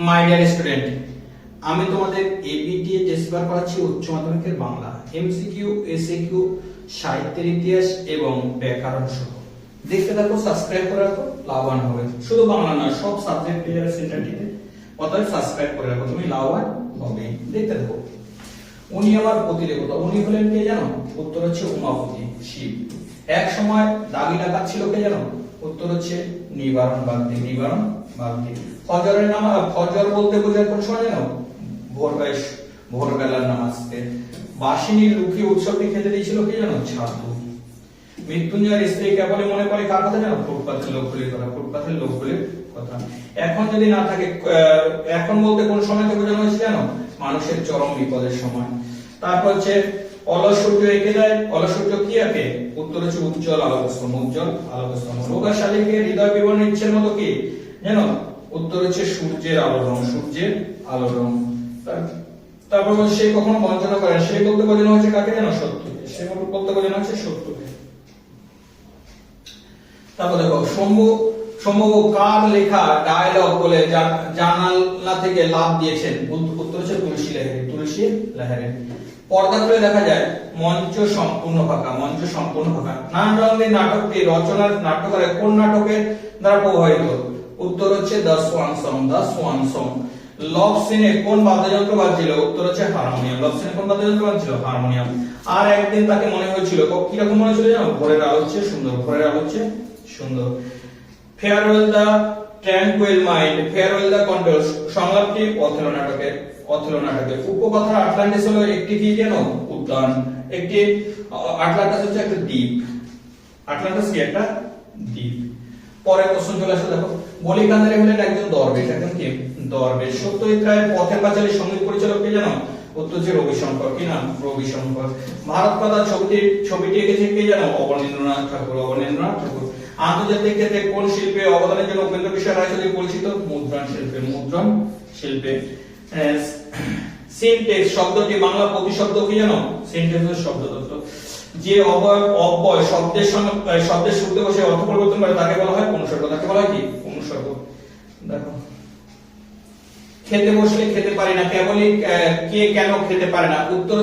My dear student, আমি তোমাদের ABTA test paper পড়াচ্ছি উচ্চ মাধ্যমিকের বাংলা, এমসিকিউ, এসএকিউ, সাহিত্যের ইতিহাস এবং ব্যাকরণ সহ। দেখতে থাকো, সাবস্ক্রাইব করে রাখো, লাভবান হবে। শুধু বাংলা নয়, সব সাবজেক্ট পেয়ে যাবে সেন্টারটিতে, অতএব সাবস্ক্রাইব করে রাখো, তুমি লাভবান হবে। দেখতে থাকো। উনি আমার প্রতিদেবতা, উনি হলেন কে জানো? উত্তর হচ্ছে উমাপতি, শিব। এক সময় দাগি ডাকাত ছিল কে জানো? উত্তর হচ্ছে নিবারণ বাগদি, নিবারণ বাগদি। ফজরের নামাজ, ফজর বলতে বোঝায় কোন সময় জানো? ভোরবেলার নামাজকে। বাসিনীর লুকিয়ে উৎসবটি খেতে দিয়েছিল কে জানো? ছাতু। মৃত্যুঞ্জয়ের স্ত্রী কেবলই মনে পড়ে কার কথা জানো? ফুটপাতের লোকগুলির কথা, ফুটপাতের লোকগুলির কথা। এখন যদি না থাকে, এখন বলতে কোন সময়কে বোঝানো হয়েছে জানো? মানুষের চরম বিপদের সময়। তারপর হচ্ছে অলস সূর্য এঁকে দেয়। অলস সূর্য কি আঁকে? উত্তর হচ্ছে উজ্জ্বল আলোকস্তম্ভ, উজ্জ্বল আলোকস্তম্ভ। রোগা শালীকে হৃদয় বিবরণ ইচ্ছের মতো কি জানো? উত্তর হচ্ছে সূর্যের আলো রং, সূর্যের আলো রং। তারপর সে কখনো বঞ্চনা করে না। সে বলতে বোঝানো হচ্ছে কাকে জানো? শত্রুকে। সে বলতে বোঝানো হচ্ছে শত্রুকে। তারপর দেখো, সম্ভব কার লেখা ডায়লগ বলে জানালা থেকে লাফ দিয়েছেন? উত্তর হচ্ছে তুলসী লাহিড়ী, তুলসী লাহিড়ী। পর্দা খুলে দেখা যায় মঞ্চ সম্পূর্ণ ফাঁকা, মঞ্চ সম্পূর্ণ ফাঁকা। নানান রঙের নাটকটি রচনার নাট্যকারে কোন নাটকের দ্বারা প্রভাবিত? উত্তর হচ্ছে the swan song, the swan song. Love সিনে কোন বাদ্যযন্ত্র বাজছিল? উত্তর হচ্ছে হারমোনিয়াম। লভ সিনে কোন বাদ্যযন্ত্র বাজছিল? হারমোনিয়াম। আর একদিন তাকে মনে হয়েছিল, কি রকম মনে হয়েছিল জানো? ভোরের আলো হচ্ছে সুন্দর, ভোরের আলো হচ্ছে সুন্দর। Farewell the tranquil mind, farewell the control সংলাপটি অথেলো নাটকের, অথেলো নাটকের। উপকথা আটলান্টিস হলো একটি কি জানো? উদ্যান। একটি আটলান্টিস হচ্ছে একটা দ্বীপ। আটলান্টিস কি একটা দ্বীপ। পরের প্রশ্ন চলে আসে, দেখো। বলি কান্দারি হলেন একজন দরবেশ, একজন কি? দরবেশ। সত্যজিৎ রায়ের পথের পাঁচালী সঙ্গীত পরিচালক কে জানো? উত্তর হচ্ছে রবিশঙ্কর। কি নাম? রবিশঙ্কর। ভারত মাতা ছবিটি এঁকেছে কে জানো? অবনীন্দ্রনাথ ঠাকুর, অবনীন্দ্রনাথ ঠাকুর। আন্তর্জাতিক ক্ষেত্রে কোন শিল্পে অবদানের জন্য উপেন্দ্র কিশোর রায়চৌধুরী পরিচিত? মুদ্রণ শিল্পে, মুদ্রণ শিল্পে। সিনটেক্স শব্দটি বাংলা প্রতিশব্দ কি জানো? সিনটেক্সের শব্দতত্ত্ব। যে অব্যয় শব্দের সঙ্গে শব্দের শুরুতে বসে অর্থ পরিবর্তন করে তাকে বলা হয় অনুসর্গ, তাকে বলা হয় কি? অনুসর্গ। দেখো, খেতে বসলে খেতে পারি না, কেবলই কে কেন খেতে পারে না? উত্তর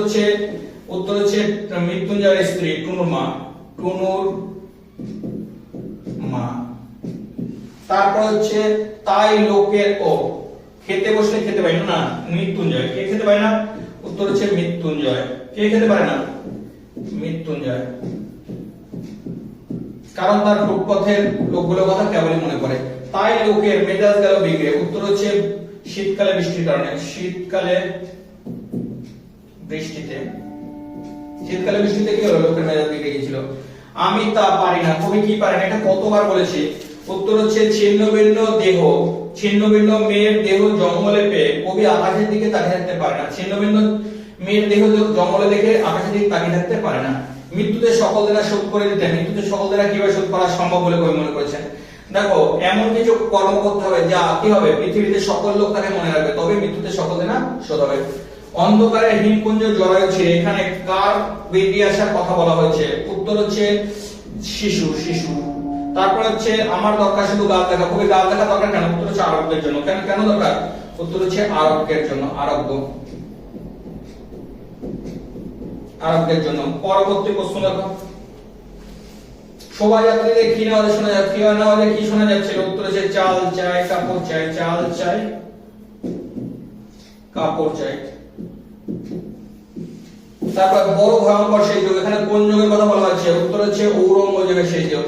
হচ্ছে মৃত্যুঞ্জয়ের স্ত্রী টুনুর মা, টুনুর মা। তারপর হচ্ছে তাই লোকের ও খেতে বসলে খেতে পারে না, মৃত্যুঞ্জয়। কে খেতে পারে না? উত্তর হচ্ছে মৃত্যুঞ্জয়। কে খেতে পারে না? মৃত্যুঞ্জয়। কারণ তার ফুটপথের লোকগুলোর কথা কেবলই মনে পড়ে। তাই লোকের মেজাজ গেল বিগড়ে। উত্তর হচ্ছে শীতকালে বৃষ্টির কারণে, শীতকালে বৃষ্টিতে। শীতকালে বৃষ্টিতে কি হলো? লোকের মেজাজ বিগড়ে গিয়েছিল। আমি তা পারি না, কবি কি পারেন? এটা কতবার বলেছে? উত্তর হচ্ছে ছিন্ন ভিন্ন দেহ, ছিন্ন ভিন্ন মেয়ের দেহ জঙ্গলে পেয়ে কবি আকাশের দিকে তাকিয়ে থাকতে পারে না। ছিন্ন ভিন্ন মেয়ের দেহ জঙ্গলে দেখে আকাশের দিকে তাকিয়ে থাকতে পারে না। মৃত্যুতে সকল দেনা শোধ করে দিতে, মৃত্যুতে সকল দেনা কিভাবে শোধ করা সম্ভব বলে কবি মনে করেছেন? দেখো, এমন কিছু কর্ম করতে হবে যা কি হবে? পৃথিবীতে সকল লোক তাকে মনে রাখবে, তবে মৃত্যুতে সকল দেনা শোধ হবে। অন্ধকারে হিমকুঞ্জ জড়ায় ছিল, এখানে কার বেরিয়ে আসার কথা বলা হয়েছে? উত্তর হচ্ছে শিশু, শিশু। তারপর হচ্ছে আমার দরকার শুধু গাছ দেখা। কবি গাছ দেখা দরকার কেন? উত্তর হচ্ছে আরোগ্যের জন্য। কেন কেন দরকার? উত্তর হচ্ছে আরোগ্যের জন্য, আরোগ্য, আরোগ্যের জন্য। পরবর্তী প্রশ্ন দেখো। শোভাযাত্রীদের কি আওয়াজ শোনা যাচ্ছে? কি আওয়াজে কি শোনা যাচ্ছে? উত্তর হচ্ছে চাল চাই, কাপড় চাই, চাল চাই, কাপড় চাই। তারপর বড় ভয়ঙ্কর সেই যুগ, এখানে কোন যুগের কথা বলা হচ্ছে? উত্তর হচ্ছে ঔরঙ্গজেবের সেই যুগ,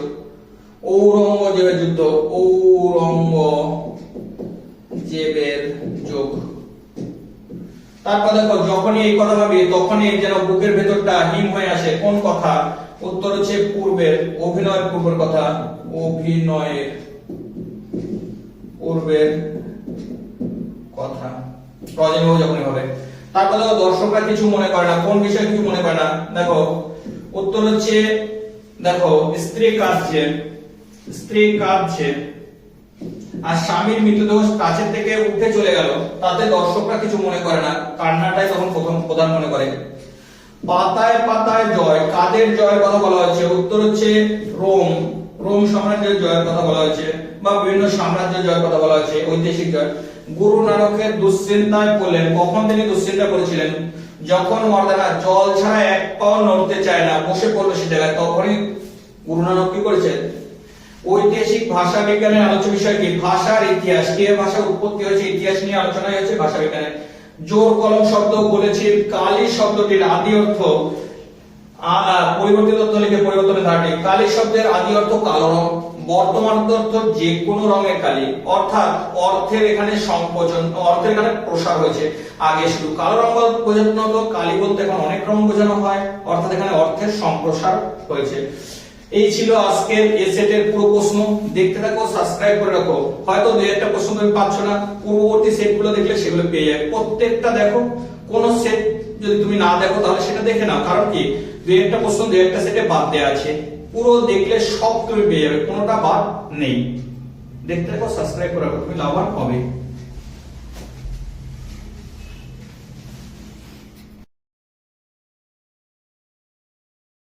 ঔরঙ্গজেবের যুদ্ধ, ঔরঙ্গজেবের যুগ। তারপর দেখো, যখনই এই কথা ভাবি তখনই যেন বুকের ভেতরটা হিম হয়ে আসে। কোন কথা? উত্তর হচ্ছে পূর্বের, অভিনয়ের পূর্বের কথা, অভিনয়ের পূর্বের কথা, প্রজন্ম যখনই হবে। তারপর দেখো, দর্শকরা কিছু মনে করে না। কোন বিষয়ে কিছু মনে করে না? দেখো, উত্তর হচ্ছে দেখো স্ত্রী কাঁদছে, স্ত্রী কাঁদছে আর স্বামীর মৃতদেহ কাছের থেকে উঠে চলে গেল, তাতে দর্শকরা কিছু মনে করে না। কান্নাটাই তখন প্রধান মনে করে। পাতায় পাতায় জয়, কাদের জয়ের কথা বলা হয়েছে? উত্তর হচ্ছে রোম, রোম সাম্রাজ্যের জয়ের কথা বলা হয়েছে, বা বিভিন্ন সাম্রাজ্যের জয়ের কথা বলা হয়েছে, ঐতিহাসিক জয়। গুরু নানকের দুশ্চিন্তায় পড়লেন। কখন তিনি দুশ্চিন্তা করেছিলেন? যখন মর্দানা জল ছাড়া এক পাও নড়তে চায় না, বসে পড়লো সে জায়গায়, তখনই গুরু নানক কি করেছেন? ঐতিহাসিক ভাষা বিজ্ঞানের আলোচ্য বিষয় কি? ভাষার ইতিহাস, কিভাবে ভাষা উৎপত্তি হয়েছে, ইতিহাস নিয়ে আলোচনা হয়েছে ভাষা বিজ্ঞানে। জোর কলম শব্দ বলেছি, কালি শব্দটির আদি অর্থ পরিবর্তিত অর্থ লিখে পরিবর্তনের ধারাটি। কালি শব্দের আদি অর্থ কালো রং, বর্তমান অর্থ যে কোনো রঙের কালি, অর্থাৎ অর্থের এখানে সংকোচন, অর্থের এখানে প্রসার হয়েছে। আগে শুধু কালো রং বোঝানো হতো, কালি বলতে এখন অনেক রং বোঝানো হয়, অর্থাৎ এখানে অর্থের সম্প্রসার হয়েছে। এই ছিল আজকের এই সেটের পুরো প্রশ্ন। দেখতে থাকো, সাবস্ক্রাইব করে রাখো। হয়তো দুই একটা প্রশ্ন তুমি পাচ্ছ না, পূর্ববর্তী সেটগুলো দেখলে সেগুলো পেয়ে যাবে। প্রত্যেকটা দেখো, কোন সেট যদি তুমি না দেখো তাহলে সেটা দেখে নাও। কারণ কি, দুই একটা প্রশ্ন দুই একটা সেটে বাদ দেওয়া আছে, পুরো দেখলে সব তুমি পেয়ে যাবে, কোনোটা বাদ নেই। দেখতে থাকো, সাবস্ক্রাইব করে রাখো, তুমি লাভবান হবে।